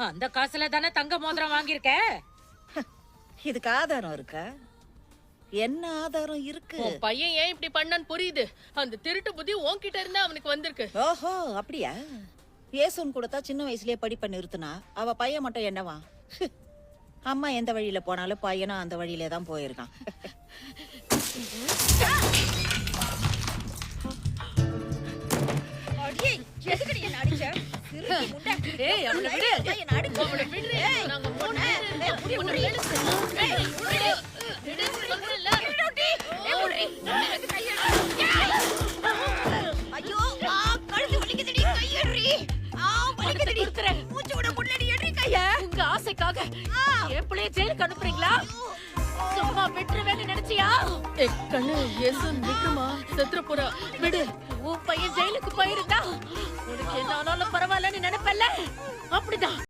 அந்த காசுல தானே தங்க மோதிரம் வாங்கியிருக்க. இதுக்கு ஆதாரம் இருக்கா? என்ன ஆதாரம் இருக்கு? உன் பையன் ஏன் இப்படி பண்ணான்னு புரியுது. அந்த திருட்டு புத்தி உன்கிட்ட இருந்தா அவனுக்கு வந்திருக்கு. ஓஹோ, அப்படியா? ஏசுன் கொடுத்தா சின்ன வயசுலயே படிப்ப நிறுத்தினா அவ பையன் மட்டும் என்னவா? அம்மா எந்த வழியில போனாலும் பையனும் அந்த வழியில தான் போயிருக்கான். ஏய் அவனை விடு. அவனை விடு. நாங்க மூணு பேர் உன்னை வேலை செய்யணும். விடு சொல்றேன்ல. ஐயோ, கழுத்து வலிக்குதுடி, கையறி. வலிக்குதுடி. மூச்சு விட முடியலடி, எறி கைய. உங்க ஆசைக்காக என் பிள்ளைய ஜெயிலுக்கு அனுப்புறீங்களா? சும்மா விட்டுருவேன்னு நினைச்சியா? கண்ணு ஏசு விட்டுமா, செத்துற போறா, விடு. உன் பையன் ஜெயிலுக்கு போயிருந்தா உனக்கு என்ன ஆனாலும் பரவாயில்லன்னு நினைப்பல்ல? அப்படிதான்.